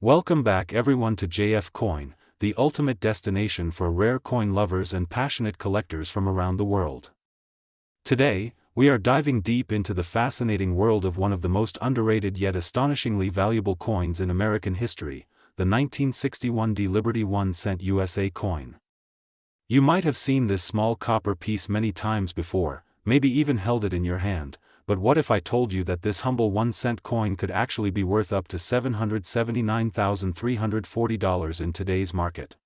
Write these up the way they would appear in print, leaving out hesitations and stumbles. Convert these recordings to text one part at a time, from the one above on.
Welcome back everyone to JF Coin, the ultimate destination for rare coin lovers and passionate collectors from around the world. Today, we are diving deep into the fascinating world of one of the most underrated yet astonishingly valuable coins in American history, the 1961 Liberty 1 cent USA coin. You might have seen this small copper piece many times before, maybe even held it in your hand. But what if I told you that this humble 1-cent coin could actually be worth up to $779,340 in today's market?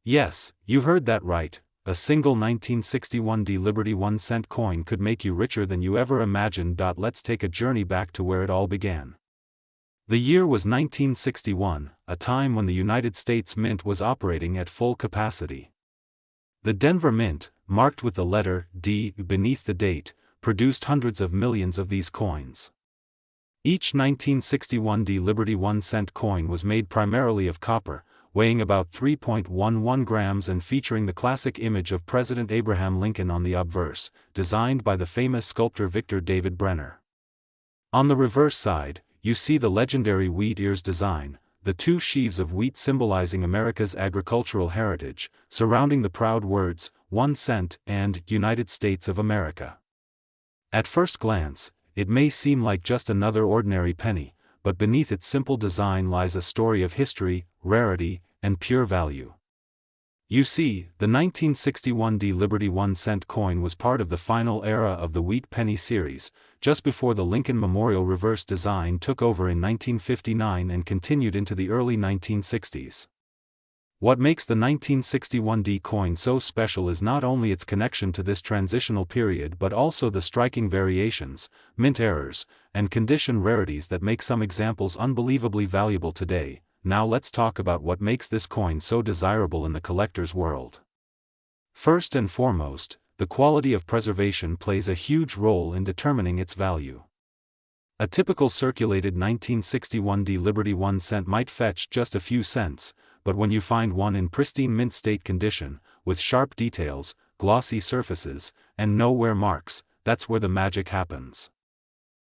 Yes, you heard that right, a single 1961 Liberty 1-cent coin could make you richer than you ever imagined. Let's take a journey back to where it all began. The year was 1961, a time when the United States Mint was operating at full capacity. The Denver Mint, marked with the letter D beneath the date, produced hundreds of millions of these coins. Each 1961 Liberty 1-cent coin was made primarily of copper, weighing about 3.11 grams and featuring the classic image of President Abraham Lincoln on the obverse, designed by the famous sculptor Victor David Brenner. On the reverse side, you see the legendary wheat ears design, the two sheaves of wheat symbolizing America's agricultural heritage, surrounding the proud words, 1 cent and United States of America. At first glance, it may seem like just another ordinary penny, but beneath its simple design lies a story of history, rarity, and pure value. You see, the 1961 Liberty 1-cent coin was part of the final era of the wheat penny series, just before the Lincoln Memorial reverse design took over in 1959 and continued into the early 1960s. What makes the 1961 coin so special is not only its connection to this transitional period but also the striking variations, mint errors, and condition rarities that make some examples unbelievably valuable today. Now let's talk about what makes this coin so desirable in the collector's world. First and foremost, the quality of preservation plays a huge role in determining its value. A typical circulated 1961 Liberty 1 cent might fetch just a few cents, but when you find one in pristine mint state condition, with sharp details, glossy surfaces, and no wear marks, that's where the magic happens.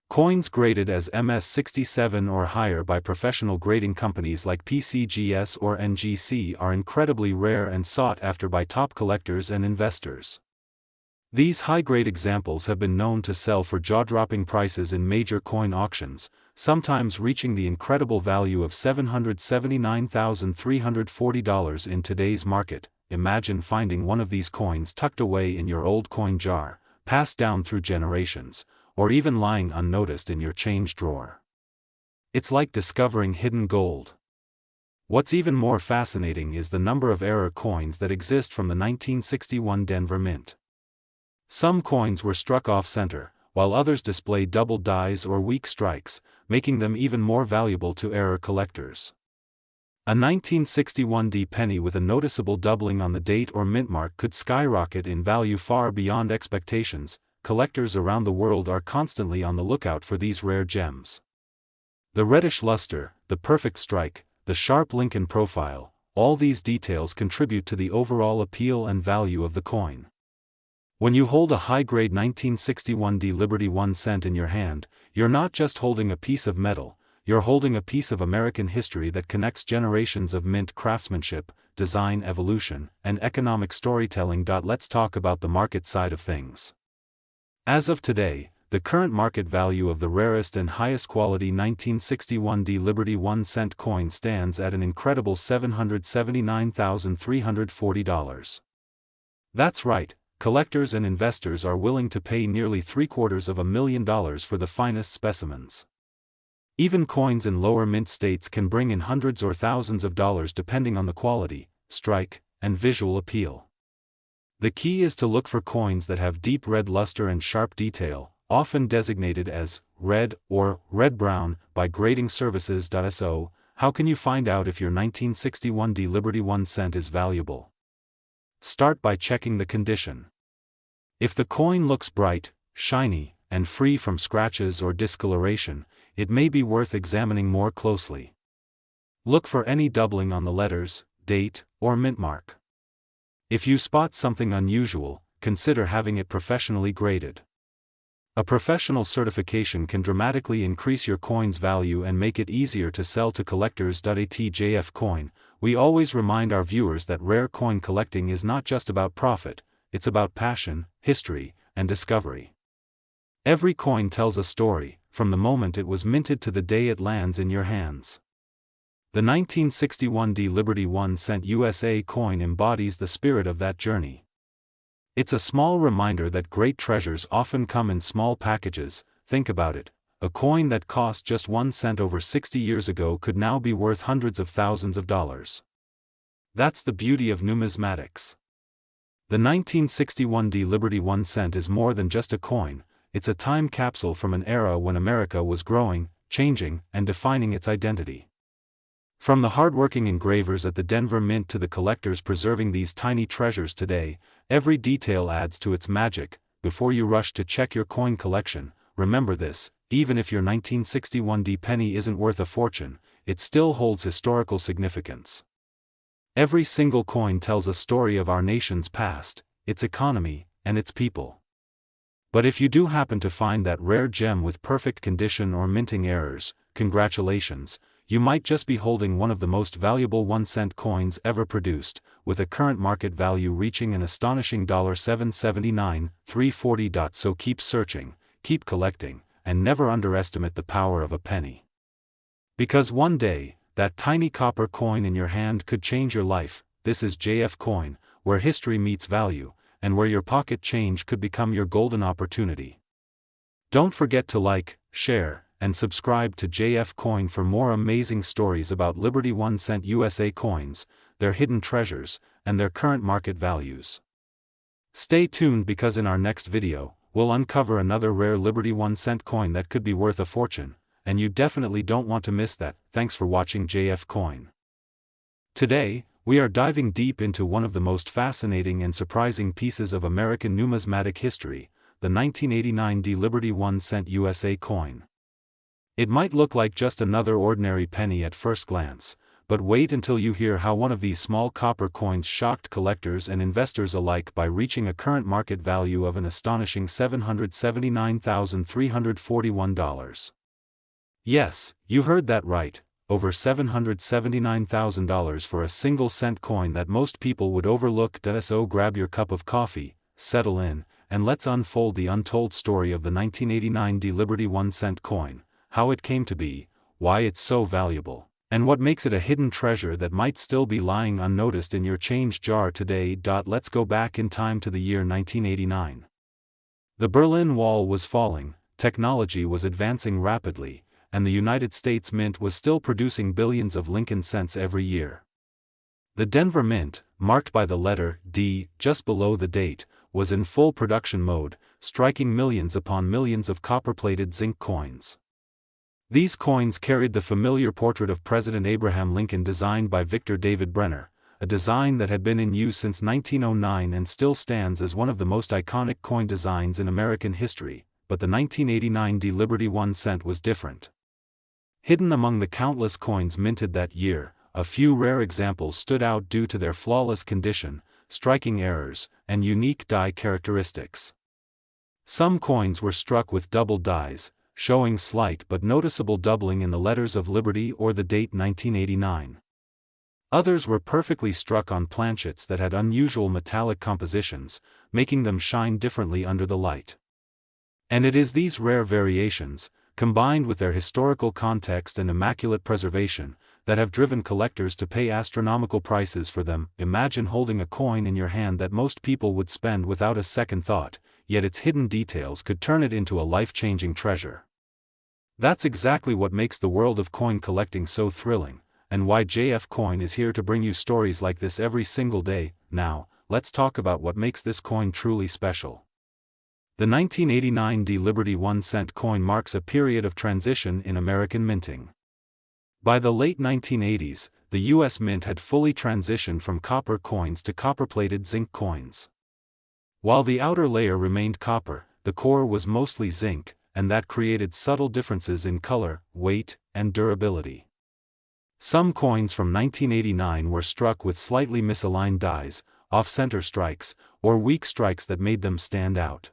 Coins graded as MS-67 or higher by professional grading companies like PCGS or NGC are incredibly rare and sought after by top collectors and investors. These high-grade examples have been known to sell for jaw-dropping prices in major coin auctions, sometimes reaching the incredible value of $779,340 in today's market. Imagine finding one of these coins tucked away in your old coin jar, passed down through generations, or even lying unnoticed in your change drawer. It's like discovering hidden gold. What's even more fascinating is the number of error coins that exist from the 1961 Denver Mint. Some coins were struck off-center, while others display double dies or weak strikes, making them even more valuable to error collectors. A 1961 penny with a noticeable doubling on the date or mint mark could skyrocket in value far beyond expectations. Collectors around the world are constantly on the lookout for these rare gems. The reddish luster, the perfect strike, the sharp Lincoln profile, all these details contribute to the overall appeal and value of the coin. When you hold a high-grade 1961 Liberty 1 cent in your hand, you're not just holding a piece of metal, you're holding a piece of American history that connects generations of mint craftsmanship, design evolution, and economic storytelling. Let's talk about the market side of things. As of today, the current market value of the rarest and highest quality 1961 Liberty 1 cent coin stands at an incredible $779,340. That's right. Collectors and investors are willing to pay nearly $750,000 for the finest specimens. Even coins in lower mint states can bring in hundreds or thousands of dollars depending on the quality, strike, and visual appeal. The key is to look for coins that have deep red luster and sharp detail, often designated as red or red-brown by grading services. So, how can you find out if your 1961 Liberty 1 cent is valuable? Start by checking the condition. If the coin looks bright, shiny, and free from scratches or discoloration, it may be worth examining more closely. Look for any doubling on the letters, date, or mint mark. If you spot something unusual, consider having it professionally graded. A professional certification can dramatically increase your coin's value and make it easier to sell to collectors. At JF Coin, we always remind our viewers that rare coin collecting is not just about profit, it's about passion, history, and discovery. Every coin tells a story, from the moment it was minted to the day it lands in your hands. The 1961 Liberty 1 cent USA coin embodies the spirit of that journey. It's a small reminder that great treasures often come in small packages. Think about it. A coin that cost just 1 cent over 60 years ago could now be worth hundreds of thousands of dollars. That's the beauty of numismatics. The 1961 Liberty 1 cent is more than just a coin, it's a time capsule from an era when America was growing, changing, and defining its identity. From the hardworking engravers at the Denver Mint to the collectors preserving these tiny treasures today, every detail adds to its magic. Before you rush to check your coin collection, remember this: even if your 1961 penny isn't worth a fortune, it still holds historical significance. Every single coin tells a story of our nation's past, its economy, and its people. But if you do happen to find that rare gem with perfect condition or minting errors, congratulations, you might just be holding one of the most valuable 1-cent coins ever produced, with a current market value reaching an astonishing $779,340. So keep searching, keep collecting, and never underestimate the power of a penny. Because one day, that tiny copper coin in your hand could change your life. This is JF Coin, where history meets value, and where your pocket change could become your golden opportunity. Don't forget to like, share, and subscribe to JF Coin for more amazing stories about Liberty 1 cent USA coins, their hidden treasures, and their current market values. Stay tuned because in our next video, we'll uncover another rare Liberty 1 cent coin that could be worth a fortune, and you definitely don't want to miss that. Thanks for watching JF Coin. Today, we are diving deep into one of the most fascinating and surprising pieces of American numismatic history, the 1989 Liberty 1 cent USA coin. It might look like just another ordinary penny at first glance, but wait until you hear how one of these small copper coins shocked collectors and investors alike by reaching a current market value of an astonishing $779,341. Yes, you heard that right, over $779,000 for a single cent coin that most people would overlook. So grab your cup of coffee, settle in, and let's unfold the untold story of the 1989 Liberty 1 cent coin. How it came to be, why it's so valuable, and what makes it a hidden treasure that might still be lying unnoticed in your change jar today. Let's go back in time to the year 1989. The Berlin Wall was falling, technology was advancing rapidly, and the United States Mint was still producing billions of Lincoln cents every year. The Denver Mint, marked by the letter D just below the date, was in full production mode, striking millions upon millions of copper-plated zinc coins. These coins carried the familiar portrait of President Abraham Lincoln designed by Victor David Brenner, a design that had been in use since 1909 and still stands as one of the most iconic coin designs in American history. But the 1989 Liberty 1 cent was different. Hidden among the countless coins minted that year, a few rare examples stood out due to their flawless condition, striking errors, and unique die characteristics. Some coins were struck with double dies, showing slight but noticeable doubling in the letters of Liberty or the date 1989. Others were perfectly struck on planchets that had unusual metallic compositions, making them shine differently under the light. And it is these rare variations, combined with their historical context and immaculate preservation, that have driven collectors to pay astronomical prices for them. Imagine holding a coin in your hand that most people would spend without a second thought, yet its hidden details could turn it into a life-changing treasure. That's exactly what makes the world of coin collecting so thrilling, and why JF Coin is here to bring you stories like this every single day. Now, let's talk about what makes this coin truly special. The 1989 Liberty 1 cent coin marks a period of transition in American minting. By the late 1980s, the U.S. Mint had fully transitioned from copper coins to copper-plated zinc coins. While the outer layer remained copper, the core was mostly zinc, and that created subtle differences in color, weight, and durability. Some coins from 1989 were struck with slightly misaligned dies, off-center strikes, or weak strikes that made them stand out.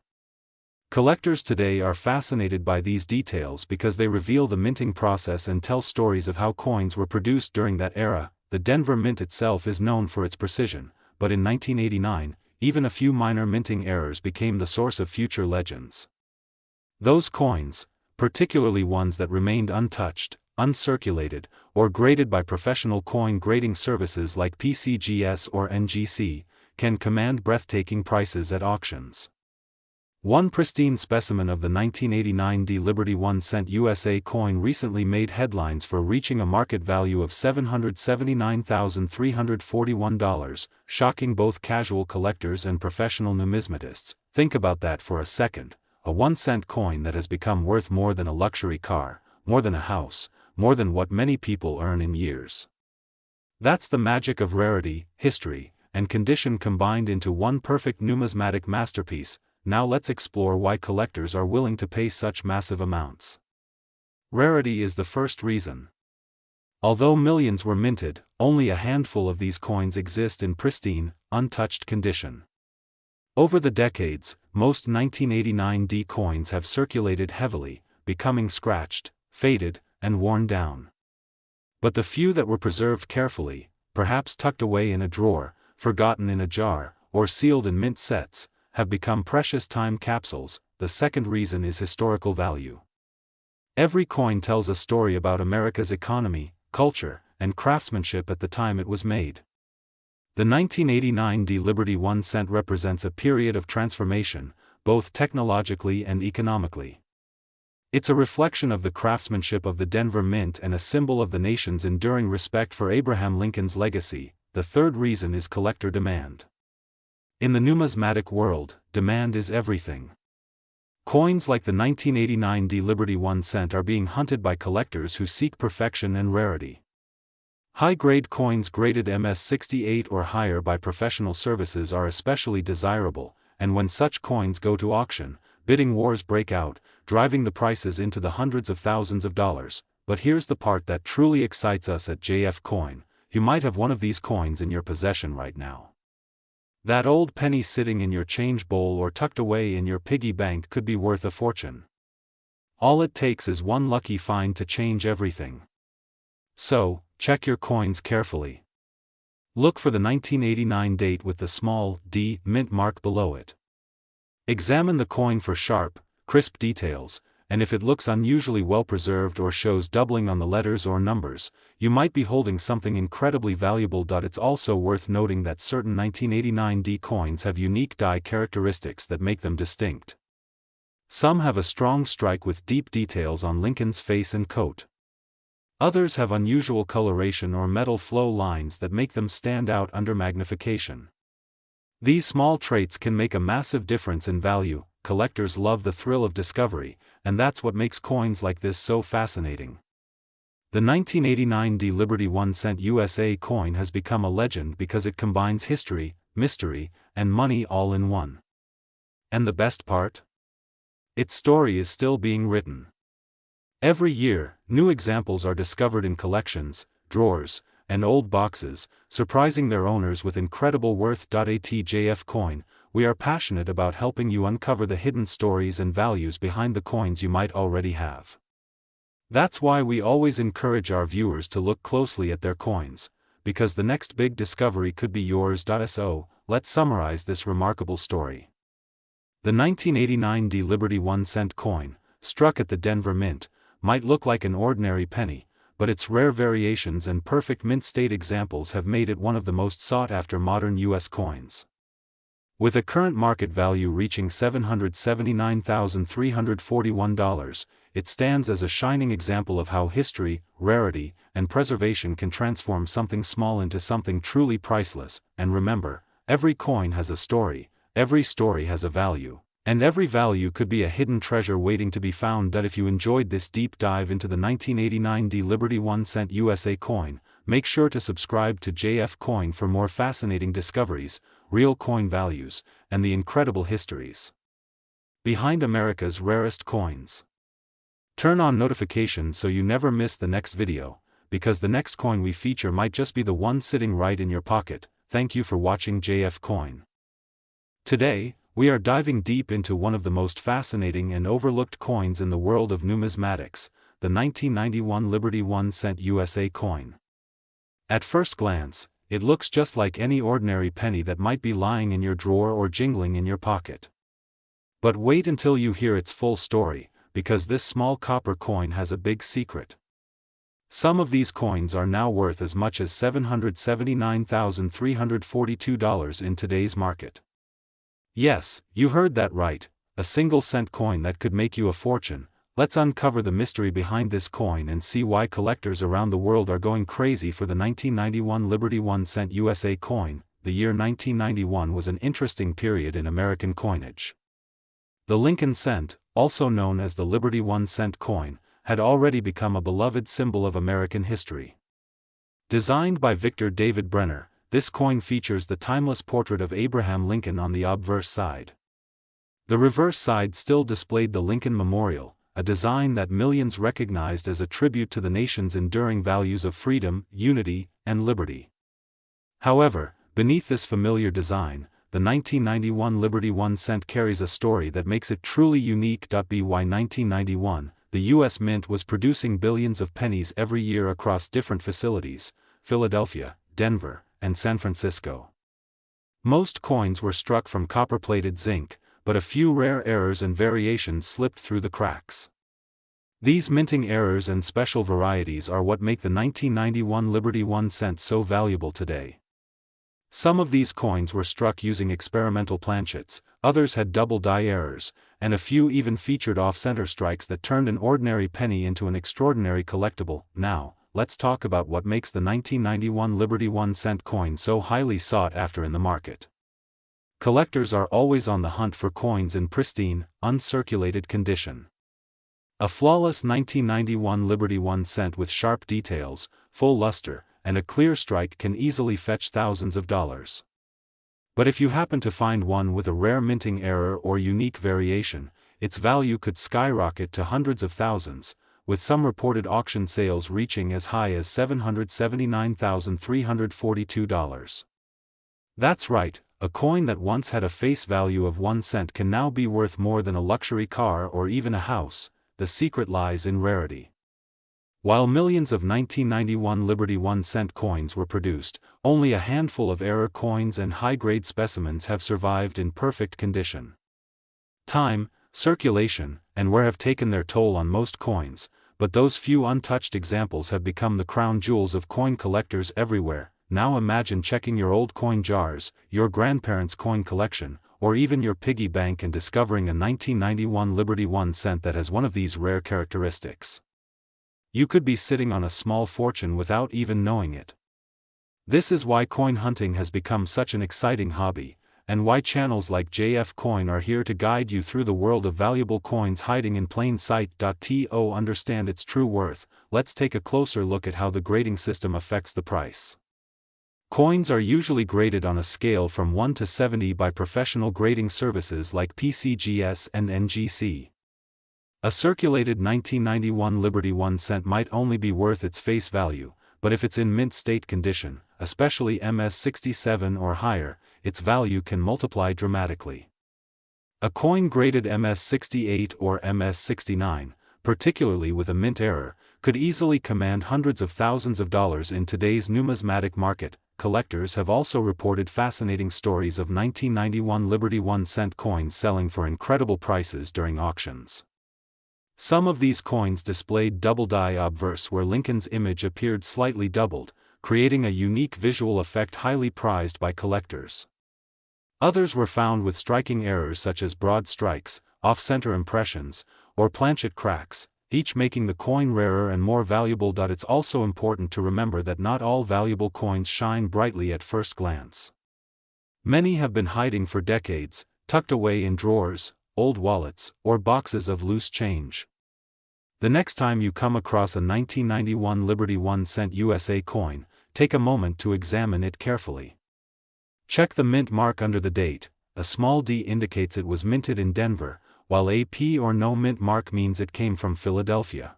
Collectors today are fascinated by these details because they reveal the minting process and tell stories of how coins were produced during that era. The Denver Mint itself is known for its precision, but in 1989, even a few minor minting errors became the source of future legends. Those coins, particularly ones that remained untouched, uncirculated, or graded by professional coin grading services like PCGS or NGC, can command breathtaking prices at auctions. One pristine specimen of the 1989 D Liberty 1 cent USA coin recently made headlines for reaching a market value of $779,341, shocking both casual collectors and professional numismatists. Think about that for a second, a 1-cent coin that has become worth more than a luxury car, more than a house, more than what many people earn in years. That's the magic of rarity, history, and condition combined into one perfect numismatic masterpiece. Now let's explore why collectors are willing to pay such massive amounts. Rarity is the first reason. Although millions were minted, only a handful of these coins exist in pristine, untouched condition. Over the decades, most 1989 D coins have circulated heavily, becoming scratched, faded, and worn down. But the few that were preserved carefully, perhaps tucked away in a drawer, forgotten in a jar, or sealed in mint sets, have become precious time capsules. The second reason is historical value. Every coin tells a story about America's economy, culture, and craftsmanship at the time it was made. The 1989 D Liberty 1 cent represents a period of transformation, both technologically and economically. It's a reflection of the craftsmanship of the Denver Mint and a symbol of the nation's enduring respect for Abraham Lincoln's legacy. The third reason is collector demand. In the numismatic world, demand is everything. Coins like the 1989 D Liberty 1 cent are being hunted by collectors who seek perfection and rarity. High-grade coins graded MS-68 or higher by professional services are especially desirable, and when such coins go to auction, bidding wars break out, driving the prices into the hundreds of thousands of dollars. But here's the part that truly excites us at JF Coin: you might have one of these coins in your possession right now. That old penny sitting in your change bowl or tucked away in your piggy bank could be worth a fortune. All it takes is one lucky find to change everything. So, check your coins carefully. Look for the 1989 date with the small D mint mark below it. Examine the coin for sharp, crisp details, and if it looks unusually well preserved or shows doubling on the letters or numbers, you might be holding something incredibly valuable. It's also worth noting that certain 1989 D coins have unique die characteristics that make them distinct. Some have a strong strike with deep details on Lincoln's face and coat. Others have unusual coloration or metal flow lines that make them stand out under magnification. These small traits can make a massive difference in value. Collectors love the thrill of discovery, and that's what makes coins like this so fascinating. The 1989 D Liberty 1 cent USA coin has become a legend because it combines history, mystery, and money all in one. And the best part? Its story is still being written. Every year, new examples are discovered in collections, drawers, and old boxes, surprising their owners with incredible worth. At JF Coin, we are passionate about helping you uncover the hidden stories and values behind the coins you might already have. That's why we always encourage our viewers to look closely at their coins, because the next big discovery could be yours. So, let's summarize this remarkable story. The 1989 D Liberty 1 cent coin, struck at the Denver Mint, might look like an ordinary penny, but its rare variations and perfect mint state examples have made it one of the most sought-after modern U.S. coins. With a current market value reaching $779,341, it stands as a shining example of how history, rarity, and preservation can transform something small into something truly priceless. And remember, every coin has a story, every story has a value, and every value could be a hidden treasure waiting to be found. If you enjoyed this deep dive into the 1989 D Liberty 1 cent USA coin, make sure to subscribe to JF Coin for more fascinating discoveries, real coin values, and the incredible histories behind America's rarest coins. Turn on notifications so you never miss the next video, because the next coin we feature might just be the one sitting right in your pocket. Thank you for watching JF Coin. Today, we are diving deep into one of the most fascinating and overlooked coins in the world of numismatics, the 1991 Liberty 1 cent USA coin. At first glance, it looks just like any ordinary penny that might be lying in your drawer or jingling in your pocket. But wait until you hear its full story, because this small copper coin has a big secret. Some of these coins are now worth as much as $779,342 in today's market. Yes, you heard that right, a single-cent coin that could make you a fortune. Let's uncover the mystery behind this coin and see why collectors around the world are going crazy for the 1991 Liberty 1 cent USA coin. The year 1991 was an interesting period in American coinage. The Lincoln cent, also known as the Liberty 1 cent coin, had already become a beloved symbol of American history. Designed by Victor David Brenner, this coin features the timeless portrait of Abraham Lincoln on the obverse side. The reverse side still displayed the Lincoln Memorial, a design that millions recognized as a tribute to the nation's enduring values of freedom, unity, and liberty. However, beneath this familiar design, the 1991 Liberty 1 cent carries a story that makes it truly unique. By 1991, the U.S. Mint was producing billions of pennies every year across different facilities, Philadelphia, Denver, and San Francisco. Most coins were struck from copper-plated zinc, but a few rare errors and variations slipped through the cracks. These minting errors and special varieties are what make the 1991 Liberty 1 cent so valuable today. Some of these coins were struck using experimental planchets, others had double die errors, and a few even featured off-center strikes that turned an ordinary penny into an extraordinary collectible. Now, let's talk about what makes the 1991 Liberty 1 cent coin so highly sought after in the market. Collectors are always on the hunt for coins in pristine, uncirculated condition. A flawless 1991 Liberty 1 cent with sharp details, full luster, and a clear strike can easily fetch thousands of dollars. But if you happen to find one with a rare minting error or unique variation, its value could skyrocket to hundreds of thousands, with some reported auction sales reaching as high as $779,342. That's right, a coin that once had a face value of 1 cent can now be worth more than a luxury car or even a house. The secret lies in rarity. While millions of 1991 Liberty 1 cent coins were produced, only a handful of error coins and high-grade specimens have survived in perfect condition. Time, circulation, and wear have taken their toll on most coins, but those few untouched examples have become the crown jewels of coin collectors everywhere. Now imagine checking your old coin jars, your grandparents' coin collection, or even your piggy bank and discovering a 1991 Liberty 1 cent that has one of these rare characteristics. You could be sitting on a small fortune without even knowing it. This is why coin hunting has become such an exciting hobby, and why channels like JF Coin are here to guide you through the world of valuable coins hiding in plain sight. To understand its true worth, let's take a closer look at how the grading system affects the price. Coins are usually graded on a scale from 1 to 70 by professional grading services like PCGS and NGC. A circulated 1991 Liberty 1 cent might only be worth its face value, but if it's in mint state condition, especially MS67 or higher, its value can multiply dramatically. A coin graded MS68 or MS69, particularly with a mint error, could easily command hundreds of thousands of dollars in today's numismatic market. Collectors have also reported fascinating stories of 1991 Liberty 1 cent coins selling for incredible prices during auctions. Some of these coins displayed double die obverse where Lincoln's image appeared slightly doubled, creating a unique visual effect highly prized by collectors. Others were found with striking errors such as broad strikes, off-center impressions, or planchet cracks, each making the coin rarer and more valuable. It's also important to remember that not all valuable coins shine brightly at first glance. Many have been hiding for decades, tucked away in drawers, old wallets, or boxes of loose change. The next time you come across a 1991 Liberty 1 cent USA coin, take a moment to examine it carefully. Check the mint mark under the date. A small d indicates it was minted in Denver, while a P or no mint mark means it came from Philadelphia.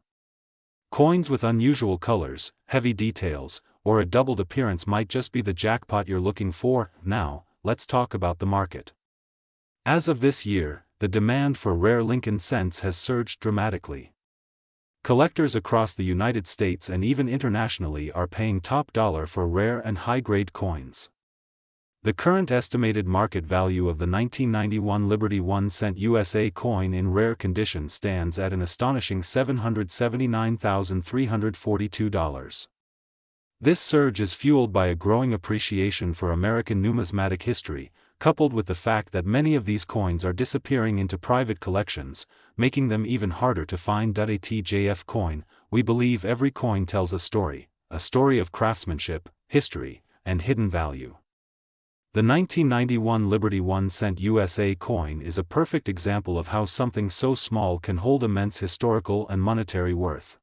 Coins with unusual colors, heavy details, or a doubled appearance might just be the jackpot you're looking for. Now, let's talk about the market. As of this year, the demand for rare Lincoln cents has surged dramatically. Collectors across the United States and even internationally are paying top dollar for rare and high-grade coins. The current estimated market value of the 1991 Liberty 1 cent USA coin in rare condition stands at an astonishing $779,342. This surge is fueled by a growing appreciation for American numismatic history, coupled with the fact that many of these coins are disappearing into private collections, making them even harder to find. At JF Coin, we believe every coin tells a story of craftsmanship, history, and hidden value. The 1991 Liberty 1 cent USA coin is a perfect example of how something so small can hold immense historical and monetary worth.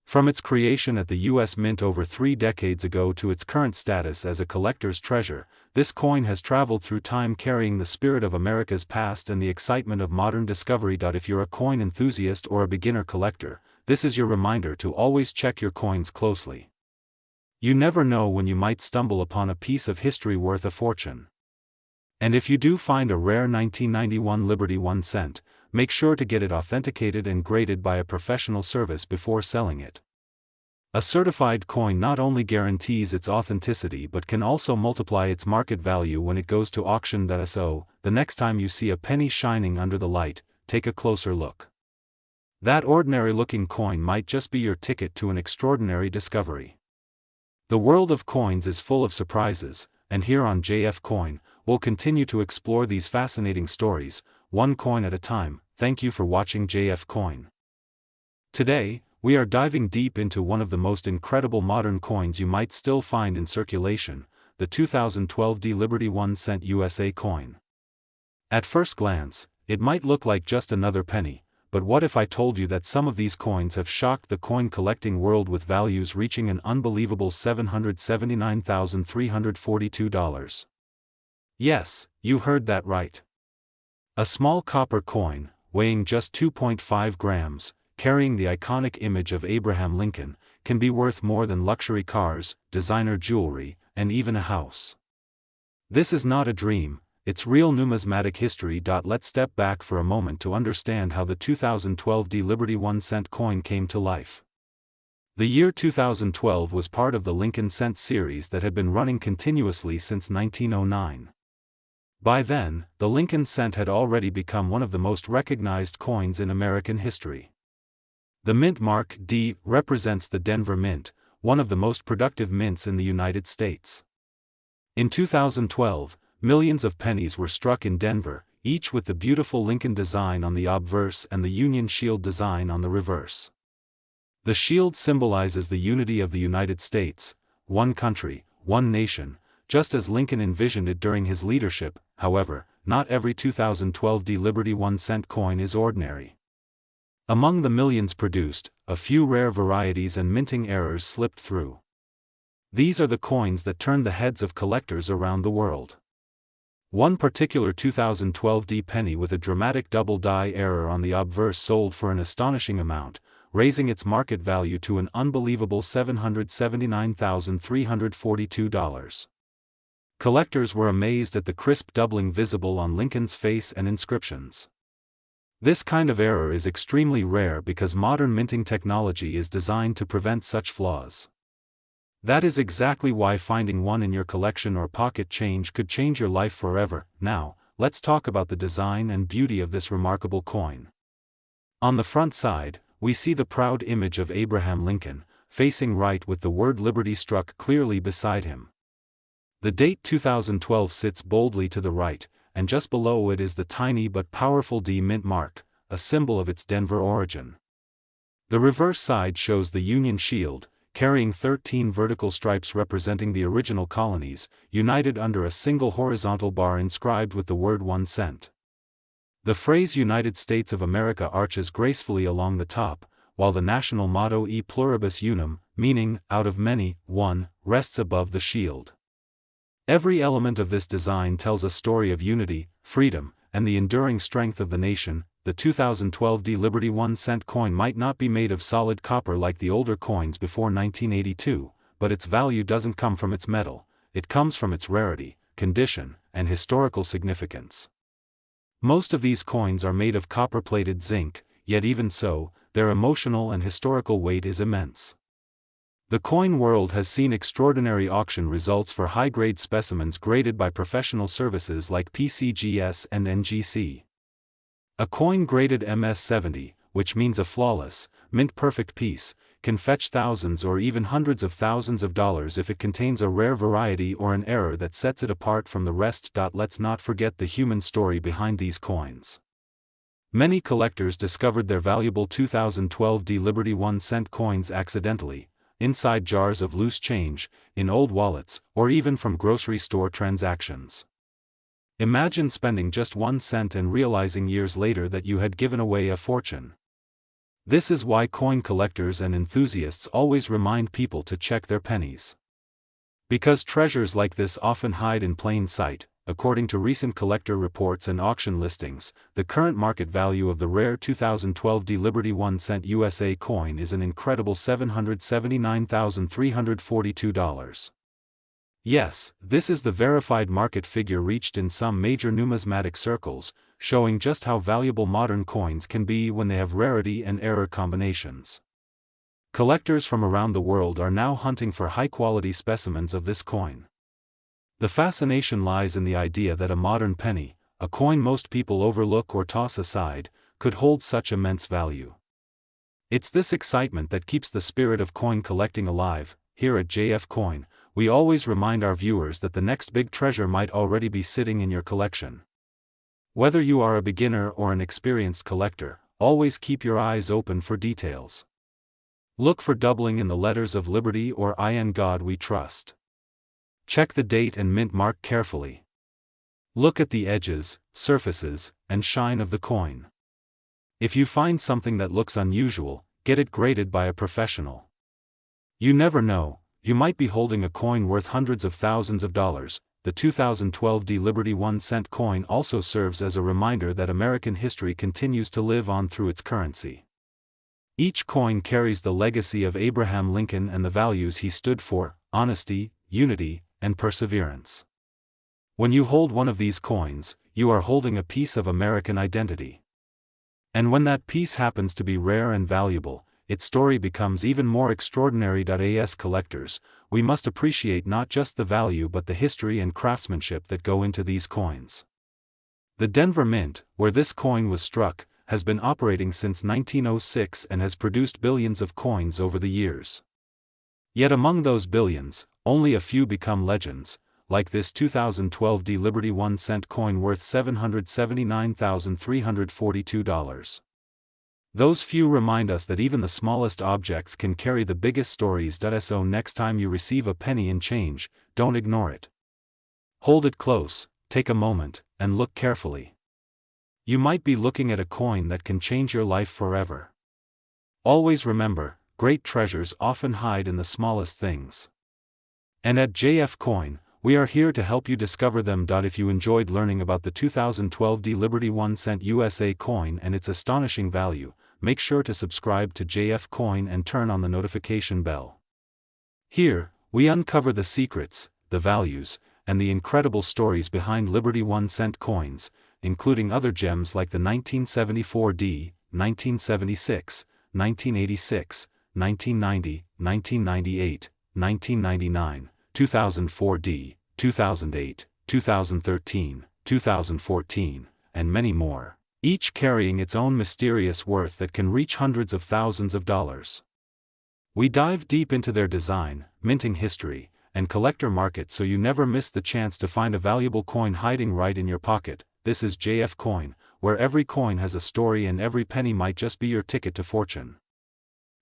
From its creation at the U.S. Mint over 3 decades ago to its current status as a collector's treasure, this coin has traveled through time carrying the spirit of America's past and the excitement of modern discovery. If you're a coin enthusiast or a beginner collector, this is your reminder to always check your coins closely. You never know when you might stumble upon a piece of history worth a fortune. And if you do find a rare 1991 Liberty 1 cent, make sure to get it authenticated and graded by a professional service before selling it. A certified coin not only guarantees its authenticity but can also multiply its market value when it goes to auction. So, the next time you see a penny shining under the light, take a closer look. That ordinary-looking coin might just be your ticket to an extraordinary discovery. The world of coins is full of surprises, and here on JF Coin, we'll continue to explore these fascinating stories, one coin at a time. Thank you for watching JF Coin. Today, we are diving deep into one of the most incredible modern coins you might still find in circulation, the 2012 Liberty 1 cent USA coin. At first glance, it might look like just another penny, but what if I told you that some of these coins have shocked the coin collecting world with values reaching an unbelievable $779,342? Yes, you heard that right. A small copper coin, weighing just 2.5 grams, carrying the iconic image of Abraham Lincoln, can be worth more than luxury cars, designer jewelry, and even a house. This is not a dream, it's real numismatic history. Let's step back for a moment to understand how the 2012 Liberty 1 cent coin came to life. The year 2012 was part of the Lincoln Cent series that had been running continuously since 1909. By then, the Lincoln Cent had already become one of the most recognized coins in American history. The mint mark D represents the Denver Mint, one of the most productive mints in the United States. In 2012, millions of pennies were struck in Denver, each with the beautiful Lincoln design on the obverse and the Union Shield design on the reverse. The shield symbolizes the unity of the United States, one country, one nation, just as Lincoln envisioned it during his leadership. However, not every 2012 Liberty 1 cent coin is ordinary. Among the millions produced, a few rare varieties and minting errors slipped through. These are the coins that turned the heads of collectors around the world. One particular 2012 penny with a dramatic double die error on the obverse sold for an astonishing amount, raising its market value to an unbelievable $779,342. Collectors were amazed at the crisp doubling visible on Lincoln's face and inscriptions. This kind of error is extremely rare because modern minting technology is designed to prevent such flaws. That is exactly why finding one in your collection or pocket change could change your life forever. Now, let's talk about the design and beauty of this remarkable coin. On the front side, we see the proud image of Abraham Lincoln, facing right with the word Liberty struck clearly beside him. The date 2012 sits boldly to the right, and just below it is the tiny but powerful D mint mark, a symbol of its Denver origin. The reverse side shows the Union Shield, carrying 13 vertical stripes representing the original colonies, united under a single horizontal bar inscribed with the word 1 cent. The phrase United States of America arches gracefully along the top, while the national motto E pluribus unum, meaning, out of many, one, rests above the shield. Every element of this design tells a story of unity, freedom, and the enduring strength of the nation. The 2012 Liberty 1 cent coin might not be made of solid copper like the older coins before 1982, but its value doesn't come from its metal, it comes from its rarity, condition, and historical significance. Most of these coins are made of copper-plated zinc, yet even so, their emotional and historical weight is immense. The coin world has seen extraordinary auction results for high-grade specimens graded by professional services like PCGS and NGC. A coin graded MS-70, which means a flawless, mint-perfect piece, can fetch thousands or even hundreds of thousands of dollars if it contains a rare variety or an error that sets it apart from the rest. Let's not forget the human story behind these coins. Many collectors discovered their valuable 2012 D Liberty 1-cent coins accidentally, inside jars of loose change, in old wallets, or even from grocery store transactions. Imagine spending just 1 cent and realizing years later that you had given away a fortune. This is why coin collectors and enthusiasts always remind people to check their pennies. Because treasures like this often hide in plain sight. According to recent collector reports and auction listings, the current market value of the rare 2012 D Liberty 1-cent USA coin is an incredible $779,342. Yes, this is the verified market figure reached in some major numismatic circles, showing just how valuable modern coins can be when they have rarity and error combinations. Collectors from around the world are now hunting for high-quality specimens of this coin. The fascination lies in the idea that a modern penny, a coin most people overlook or toss aside, could hold such immense value. It's this excitement that keeps the spirit of coin collecting alive. Here at JF Coin, we always remind our viewers that the next big treasure might already be sitting in your collection. Whether you are a beginner or an experienced collector, always keep your eyes open for details. Look for doubling in the letters of Liberty or In God We Trust. Check the date and mint mark carefully. Look at the edges, surfaces, and shine of the coin. If you find something that looks unusual, get it graded by a professional. You never know, you might be holding a coin worth hundreds of thousands of dollars. The 2012 D Liberty 1-cent coin also serves as a reminder that American history continues to live on through its currency. Each coin carries the legacy of Abraham Lincoln and the values he stood for: honesty, unity, and perseverance. When you hold one of these coins, you are holding a piece of American identity. And when that piece happens to be rare and valuable, its story becomes even more extraordinary. As collectors, we must appreciate not just the value but the history and craftsmanship that go into these coins. The Denver Mint, where this coin was struck, has been operating since 1906 and has produced billions of coins over the years. Yet among those billions, only a few become legends, like this 2012 D Liberty 1-cent coin worth $779,342. Those few remind us that even the smallest objects can carry the biggest stories. So next time you receive a penny in change, don't ignore it. Hold it close, take a moment, and look carefully. You might be looking at a coin that can change your life forever. Always remember, great treasures often hide in the smallest things. And at JF Coin, we are here to help you discover them. If you enjoyed learning about the 2012 D Liberty 1-cent USA coin and its astonishing value, make sure to subscribe to JF Coin and turn on the notification bell. Here, we uncover the secrets, the values, and the incredible stories behind Liberty 1-cent coins, including other gems like the 1974 D, 1976, 1986, 1990, 1998, 1999, 2004 D, 2008, 2013, 2014, and many more, each carrying its own mysterious worth that can reach hundreds of thousands of dollars. We dive deep into their design, minting history, and collector market so you never miss the chance to find a valuable coin hiding right in your pocket. This is JF Coin, where every coin has a story and every penny might just be your ticket to fortune.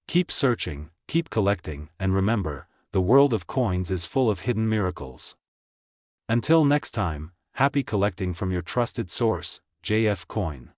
Keep searching, keep collecting, and remember, the world of coins is full of hidden miracles. Until next time, happy collecting from your trusted source, JF Coin.